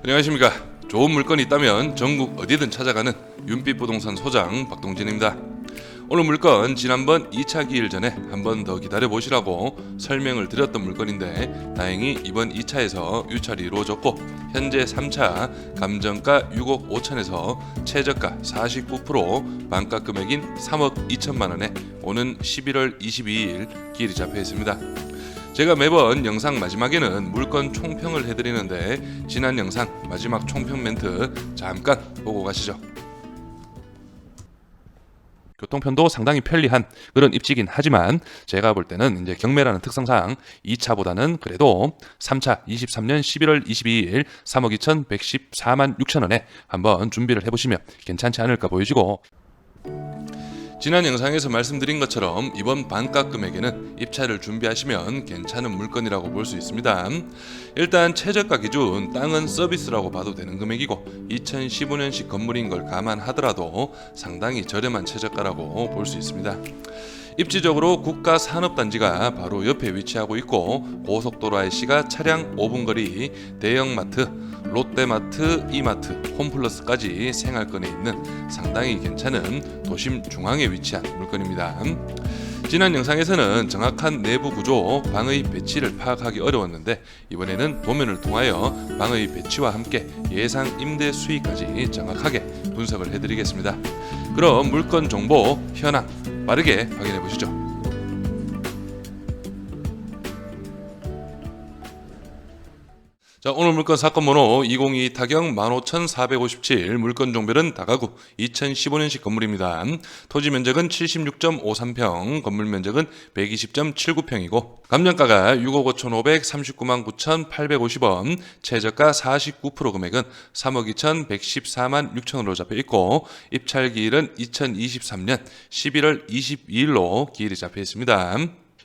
안녕하십니까. 좋은 물건이 있다면 전국 어디든 찾아가는 윤빛부동산 소장 박동진입니다. 오늘 물건 지난번 2차 기일 전에 한 번 더 기다려보시라고 설명을 드렸던 물건인데 다행히 이번 2차에서 유찰이 이루어졌고 현재 3차 감정가 6억 5천에서 최저가 49% 반가 금액인 3억 2천만 원에 오는 11월 22일 기일이 잡혀 있습니다. 제가 매번 영상 마지막에는 물건 총평을 해드리는데 지난 영상 마지막 총평 멘트 잠깐 보고 가시죠. 교통편도 상당히 편리한 그런 입지긴 하지만 제가 볼 때는 이제 경매라는 특성상 2차보다는 그래도 3차 23년 11월 22일 3억 2,114만 6천 원에 한번 준비를 해보시면 괜찮지 않을까 보여지고, 지난 영상에서 말씀드린 것처럼 이번 반가 금액에는 입찰을 준비하시면 괜찮은 물건이라고 볼 수 있습니다. 일단 최저가 기준 땅은 서비스라고 봐도 되는 금액이고 2015년식 건물인 걸 감안하더라도 상당히 저렴한 최저가라고 볼 수 있습니다. 입지적으로 국가산업단지가 바로 옆에 위치하고 있고 고속도로 IC가 차량 5분 거리, 대형마트, 롯데마트, 이마트, 홈플러스까지 생활권에 있는 상당히 괜찮은 도심 중앙에 위치한 물건입니다. 지난 영상에서는 정확한 내부 구조, 방의 배치를 파악하기 어려웠는데 이번에는 도면을 통하여 방의 배치와 함께 예상 임대 수익까지 정확하게 분석을 해드리겠습니다. 그럼 물건 정보, 현황 빠르게 확인해 보시죠. 자, 오늘 물건 사건 번호 202 타경 15,457, 물건 종별은 다가구 2015년식 건물입니다. 토지 면적은 76.53평, 건물 면적은 120.79평이고 감정가가 6억 5,539만 9,850원, 최저가 49% 금액은 3억 2,114만 6천원으로 잡혀 있고 입찰 기일은 2023년 11월 22일로 기일이 잡혀 있습니다.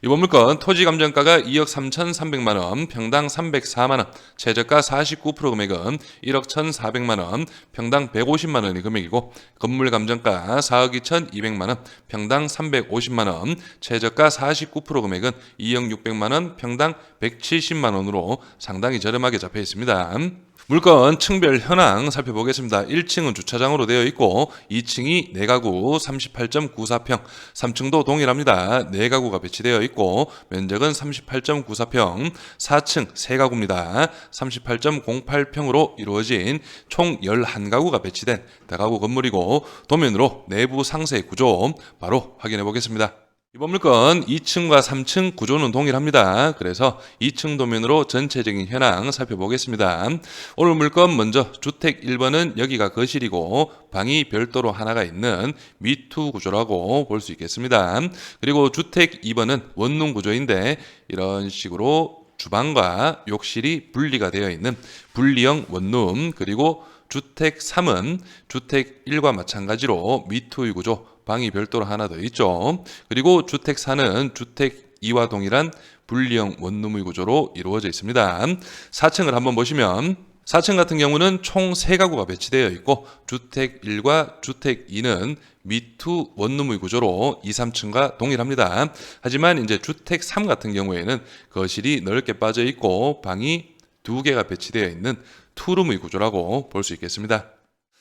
이번 물건 토지 감정가가 2억 3,300만원, 평당 304만원, 최저가 49% 금액은 1억 1,400만원, 평당 150만원의 금액이고 건물 감정가 4억 2,200만원, 평당 350만원, 최저가 49% 금액은 2억 600만원, 평당 170만원으로 상당히 저렴하게 잡혀 있습니다. 물건 층별 현황 살펴보겠습니다. 1층은 주차장으로 되어 있고 2층이 4가구 38.94평, 3층도 동일합니다. 4가구가 배치되어 있고 면적은 38.94평, 4층 3가구입니다. 38.08평으로 이루어진 총 11가구가 배치된 다가구 건물이고 도면으로 내부 상세 구조 바로 확인해 보겠습니다. 이번 물건 2층과 3층 구조는 동일합니다. 그래서 2층 도면으로 전체적인 현황 살펴보겠습니다. 오늘 물건 먼저 주택 1번은 여기가 거실이고 방이 별도로 하나가 있는 미투 구조라고 볼 수 있겠습니다. 그리고 주택 2번은 원룸 구조인데 이런 식으로 주방과 욕실이 분리가 되어 있는 분리형 원룸, 그리고 주택 3은 주택 1과 마찬가지로 미투의 구조, 방이 별도로 하나 더 있죠. 그리고 주택 4는 주택 2와 동일한 분리형 원룸의 구조로 이루어져 있습니다. 4층을 한번 보시면 4층 같은 경우는 총 3가구가 배치되어 있고 주택 1과 주택 2는 미투 원룸의 구조로 2, 3층과 동일합니다. 하지만 이제 주택 3 같은 경우에는 거실이 넓게 빠져 있고 방이 2개가 배치되어 있는 투룸의 구조라고 볼 수 있겠습니다.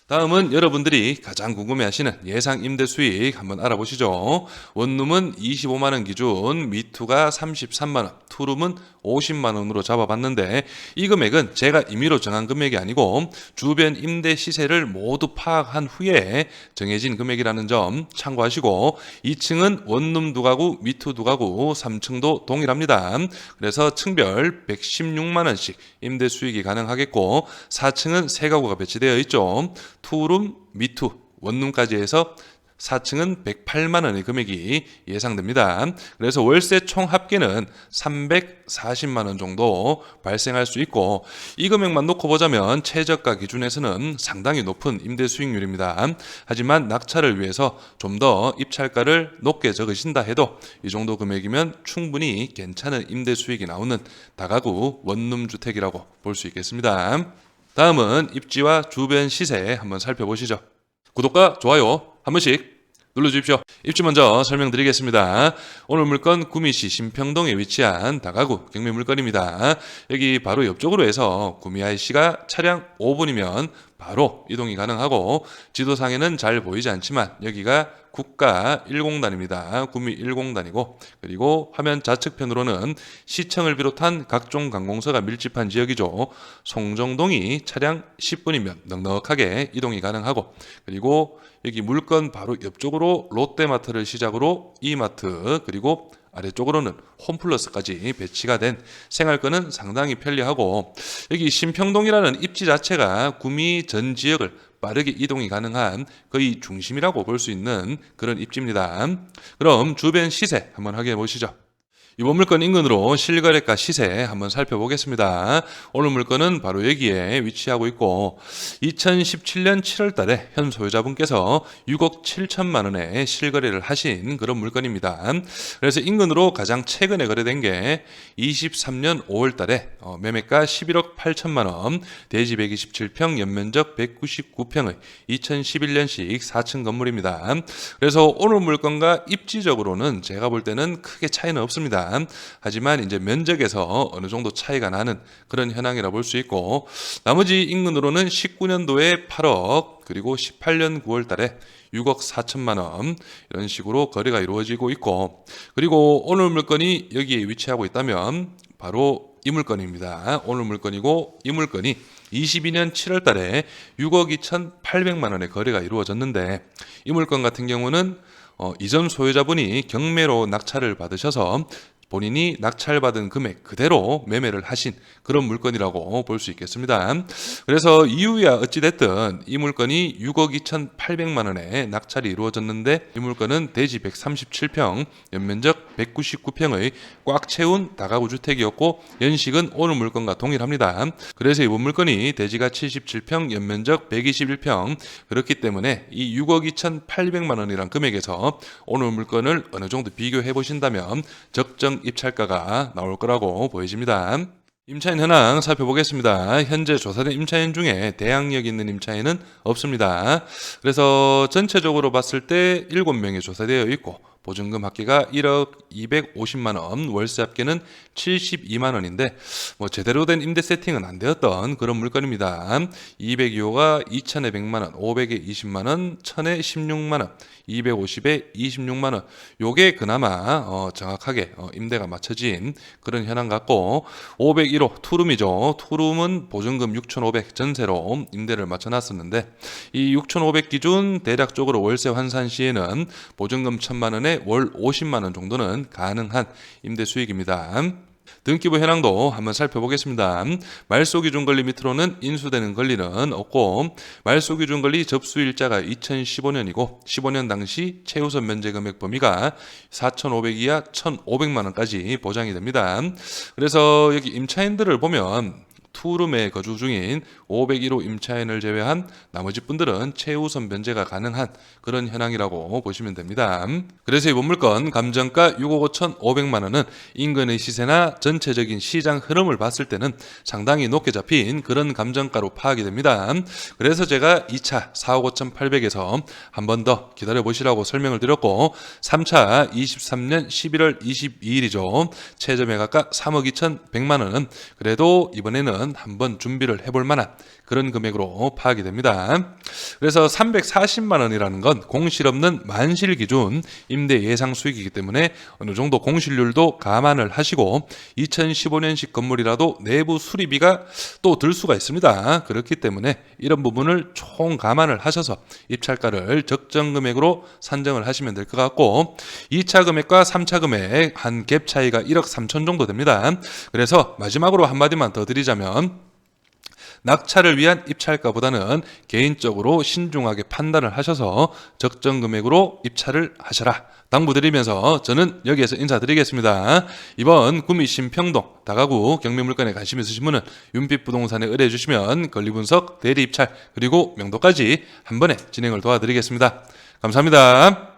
다음은 여러분들이 가장 궁금해하시는 예상 임대 수익 한번 알아보시죠. 원룸은 25만원 기준, 미투가 33만원, 투룸은 50만원으로 잡아봤는데 이 금액은 제가 임의로 정한 금액이 아니고 주변 임대 시세를 모두 파악한 후에 정해진 금액이라는 점 참고하시고 2층은 원룸 2가구, 미투 2가구, 3층도 동일합니다. 그래서 층별 116만원씩 임대 수익이 가능하겠고 4층은 3가구가 배치되어 있죠. 투룸, 미투, 원룸까지 해서 4층은 108만원의 금액이 예상됩니다. 그래서 월세 총 합계는 340만원 정도 발생할 수 있고 이 금액만 놓고 보자면 최저가 기준에서는 상당히 높은 임대 수익률입니다. 하지만 낙찰을 위해서 좀 더 입찰가를 높게 적으신다 해도 이 정도 금액이면 충분히 괜찮은 임대 수익이 나오는 다가구 원룸 주택이라고 볼 수 있겠습니다. 다음은 입지와 주변 시세 한번 살펴보시죠. 구독과 좋아요 한 번씩 눌러주십시오. 입지 먼저 설명드리겠습니다. 오늘 물건 구미시 신평동에 위치한 다가구 경매 물건입니다. 여기 바로 옆쪽으로 해서 구미하이 씨가 차량 5분이면 바로 이동이 가능하고 지도상에는 잘 보이지 않지만 여기가 국가 1공단입니다. 구미 1공단이고 그리고 화면 좌측편으로는 시청을 비롯한 각종 관공서가 밀집한 지역이죠. 송정동이 차량 10분이면 넉넉하게 이동이 가능하고 그리고 여기 물건 바로 옆쪽으로 롯데마트를 시작으로 이마트 그리고 아래쪽으로는 홈플러스까지 배치가 된 생활권은 상당히 편리하고 여기 신평동이라는 입지 자체가 구미 전 지역을 빠르게 이동이 가능한 거의 중심이라고 볼 수 있는 그런 입지입니다. 그럼 주변 시세 한번 확인해 보시죠. 이번 물건 인근으로 실거래가 시세 한번 살펴보겠습니다. 오늘 물건은 바로 여기에 위치하고 있고 2017년 7월 달에 현 소유자분께서 6억 7천만 원에 실거래를 하신 그런 물건입니다. 그래서 인근으로 가장 최근에 거래된 게 23년 5월 달에 매매가 11억 8천만 원, 대지 127평, 연면적 199평의 2011년식 4층 건물입니다. 그래서 오늘 물건과 입지적으로는 제가 볼 때는 크게 차이는 없습니다. 하지만 이제 면적에서 어느 정도 차이가 나는 그런 현황이라 볼 수 있고 나머지 인근으로는 19년도에 8억 그리고 18년 9월 달에 6억 4천만 원 이런 식으로 거래가 이루어지고 있고 그리고 오늘 물건이 여기에 위치하고 있다면 바로 이 물건입니다. 오늘 물건이고 이 물건이 22년 7월 달에 6억 2,800만 원의 거래가 이루어졌는데 이 물건 같은 경우는 이전 소유자분이 경매로 낙찰을 받으셔서 본인이 낙찰받은 금액 그대로 매매를 하신 그런 물건이라고 볼 수 있겠습니다. 그래서 이유야 어찌됐든 이 물건이 6억 2,800만 원에 낙찰이 이루어졌는데 이 물건은 대지 137평, 연면적 199평의 꽉 채운 다가구 주택이었고 연식은 오늘 물건과 동일합니다. 그래서 이번 물건이 대지가 77평, 연면적 121평 그렇기 때문에 이 6억 2,800만 원이란 금액에서 오늘 물건을 어느 정도 비교해 보신다면 적정 입찰가가 나올 거라고 보여집니다. 임차인 현황 살펴보겠습니다. 현재 조사된 임차인 중에 대항력 있는 임차인은 없습니다. 그래서 전체적으로 봤을 때 7명이 조사되어 있고 보증금 합계가 1억 250만 원, 월세 합계는 72만 원인데 제대로 된 임대 세팅은 안 되었던 그런 물건입니다. 202호가 2천에 100만 원, 500에 20만 원, 1000에 16만 원, 250에 26만 원. 요게 그나마 정확하게 임대가 맞춰진 그런 현황 같고 501호 투룸이죠. 투룸은 보증금 6,500 전세로 임대를 맞춰놨었는데 이 6,500 기준 대략적으로 월세 환산 시에는 보증금 1,000만 원에 월 50만 원 정도는 가능한 임대 수익입니다. 등기부 현황도 한번 살펴보겠습니다. 말소기준 권리 밑으로는 인수되는 권리는 없고 말소기준 권리 접수일자가 2015년이고 15년 당시 최우선 면제 금액 범위가 4,500 이하 1,500만 원까지 보장이 됩니다. 그래서 여기 임차인들을 보면 투룸에 거주 중인 501호 임차인을 제외한 나머지 분들은 최우선 면제가 가능한 그런 현황이라고 보시면 됩니다. 그래서 이번 물건 감정가 6억 5,500만 원은 인근의 시세나 전체적인 시장 흐름을 봤을 때는 상당히 높게 잡힌 그런 감정가로 파악이 됩니다. 그래서 제가 2차 4억 5,800에서 한 번 더 기다려 보시라고 설명을 드렸고 3차 23년 11월 22일이죠. 최저 매각가 3억 2,100만 원은 그래도 이번에는 한번 준비를 해볼 만한 그런 금액으로 파악이 됩니다. 그래서 340만 원이라는 건 공실 없는 만실 기준 임대 예상 수익이기 때문에 어느 정도 공실률도 감안을 하시고 2015년식 건물이라도 내부 수리비가 또 들 수가 있습니다. 그렇기 때문에 이런 부분을 총 감안을 하셔서 입찰가를 적정 금액으로 산정을 하시면 될 것 같고 2차 금액과 3차 금액 한 갭 차이가 1억 3천 정도 됩니다. 그래서 마지막으로 한마디만 더 드리자면 낙찰을 위한 입찰가보다는 개인적으로 신중하게 판단을 하셔서 적정 금액으로 입찰을 하셔라 당부드리면서 저는 여기에서 인사드리겠습니다. 이번 구미 신평동 다가구 경매 물건에 관심 있으신 분은 윤빛부동산에 의뢰해 주시면 권리분석, 대리 입찰 그리고 명도까지 한 번에 진행을 도와드리겠습니다. 감사합니다.